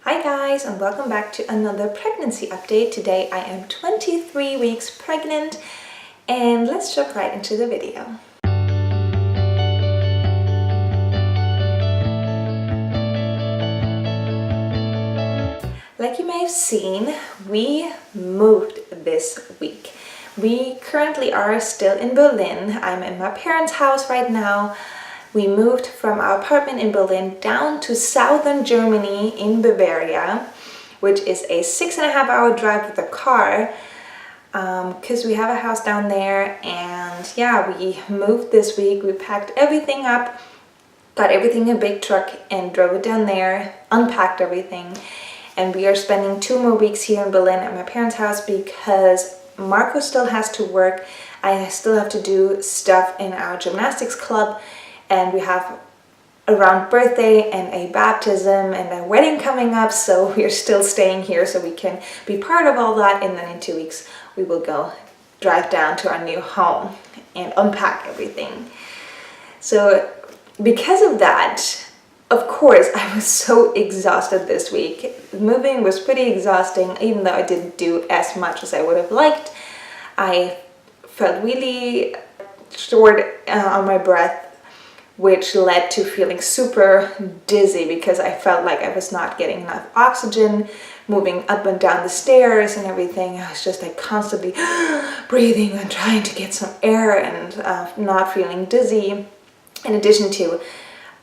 Hi guys, and welcome back to another pregnancy update. Today I am 23 weeks pregnant and let's jump right into the video. Like you may have seen, we moved this week. We currently are still in Berlin. I'm in my parents' house right now. We moved from our apartment in Berlin down to southern Germany in Bavaria, which is a 6.5-hour drive with a car, because we have a house down there. And yeah, we moved this week. We packed everything up, got everything in a big truck and drove it down there, unpacked everything. And we are spending 2 more weeks here in Berlin at my parents' house because Marco still has to work. I still have to do stuff in our gymnastics club. And we have a round birthday and a baptism and a wedding coming up, so we're still staying here so we can be part of all that. And then in 2 weeks we will go drive down to our new home and unpack everything. So because of that, of course, I was so exhausted this week. Moving was pretty exhausting, even though I didn't do as much as I would have liked. I felt really short on my breath, which led to feeling super dizzy because I felt like I was not getting enough oxygen, moving up and down the stairs and everything. I was just like constantly breathing and trying to get some air and not feeling dizzy. In addition to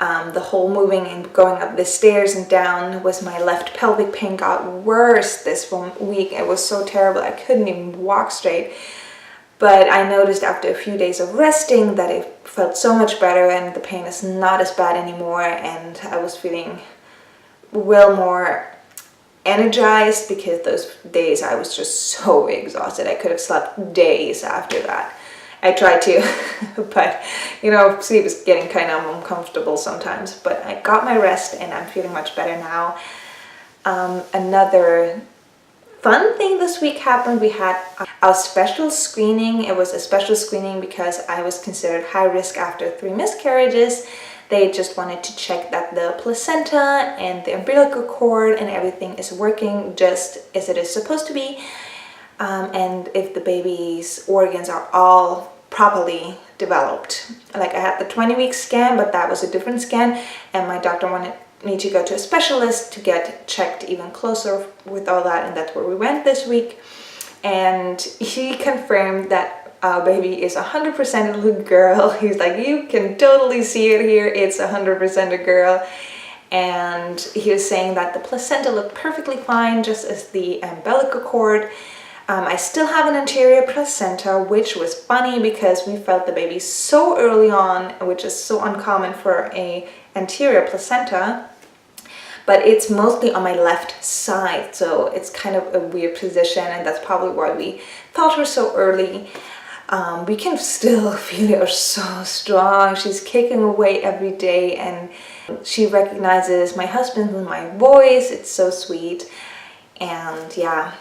the whole moving and going up the stairs and down, was my left pelvic pain got worse this week. It was so terrible. I couldn't even walk straight. But I noticed after a few days of resting that it felt so much better and the pain is not as bad anymore, and I was feeling well more energized because those days I was just so exhausted. I could have slept days after that. I tried to, but you know, sleep is getting kind of uncomfortable sometimes. But I got my rest and I'm feeling much better now. Another fun thing this week happened. We had our special screening. It was a special screening because I was considered high risk after 3 miscarriages. They just wanted to check that the placenta and the umbilical cord and everything is working just as it is supposed to be. And if the baby's organs are all properly developed. Like I had the 20-week scan, but that was a different scan, and my doctor wanted me to go to a specialist to get checked even closer with all that, and that's where we went this week. And he confirmed that our baby is 100% a little girl. He's like, you can totally see it here, it's 100% a girl. And he was saying that the placenta looked perfectly fine, just as the umbilical cord. I still have an anterior placenta, which was funny because we felt the baby so early on, which is so uncommon for an anterior placenta. But it's mostly on my left side, so it's kind of a weird position, and that's probably why we felt her so early. We can still feel her so strong. She's kicking away every day, and she recognizes my husband with my voice. It's so sweet. And yeah,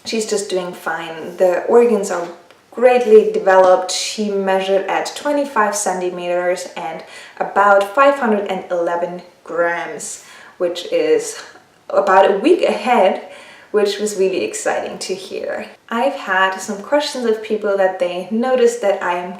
she's just doing fine. The organs are greatly developed. She measured at 25 centimeters and about 511 grams, which is about a week ahead, which was really exciting to hear. I've had some questions of people that they noticed that I'm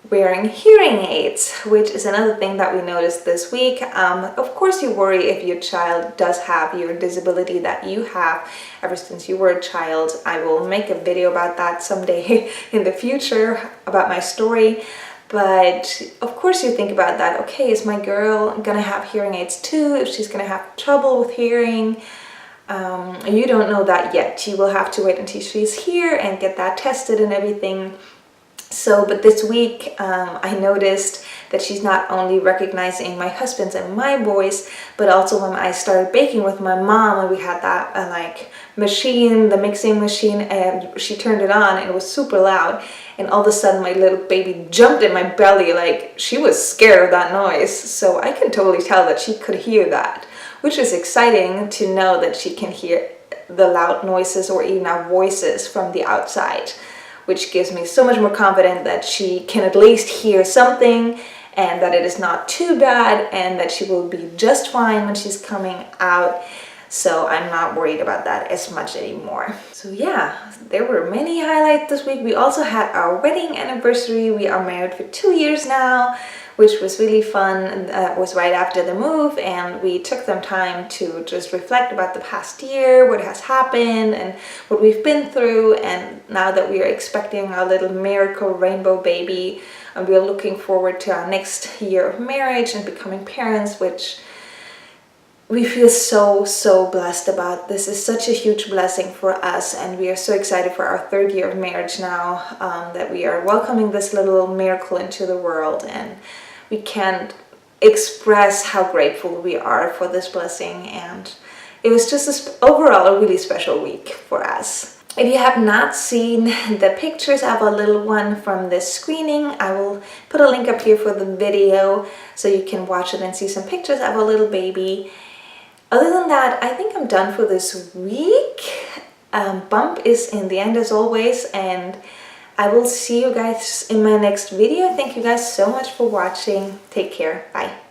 wearing hearing aids, which is another thing that we noticed this week. Of course you worry if your child does have your disability that you have ever since you were a child. I will make a video about that someday in the future, about my story. But of course you think about that. Okay, is my girl gonna have hearing aids too? If she's gonna have trouble with hearing? You don't know that yet. You will have to wait until she's here and get that tested and everything. So, but this week I noticed that she's not only recognizing my husband's and my voice, but also when I started baking with my mom and we had that like machine, the mixing machine, and she turned it on and it was super loud. And all of a sudden my little baby jumped in my belly, like she was scared of that noise. So I can totally tell that she could hear that, which is exciting to know that she can hear the loud noises or even our voices from the outside, which gives me so much more confidence that she can at least hear something and that it is not too bad and that she will be just fine when she's coming out. So I'm not worried about that as much anymore. So yeah, there were many highlights this week. We also had our wedding anniversary. We are married for 2 years now, which was really fun. It was right after the move, and we took some time to just reflect about the past year, what has happened and what we've been through. And now that we are expecting our little miracle rainbow baby, and we are looking forward to our next year of marriage and becoming parents, which we feel so blessed about. This is such a huge blessing for us, and we are so excited for our 3rd year of marriage now, that we are welcoming this little miracle into the world, and we can't express how grateful we are for this blessing. And it was just overall a really special week for us. If you have not seen the pictures of our little one from this screening, I will put a link up here for the video so you can watch it and see some pictures of our little baby. Other than that, I think I'm done for this week. Bump is in the end as always, and I will see you guys in my next video. Thank you guys so much for watching. Take care. Bye.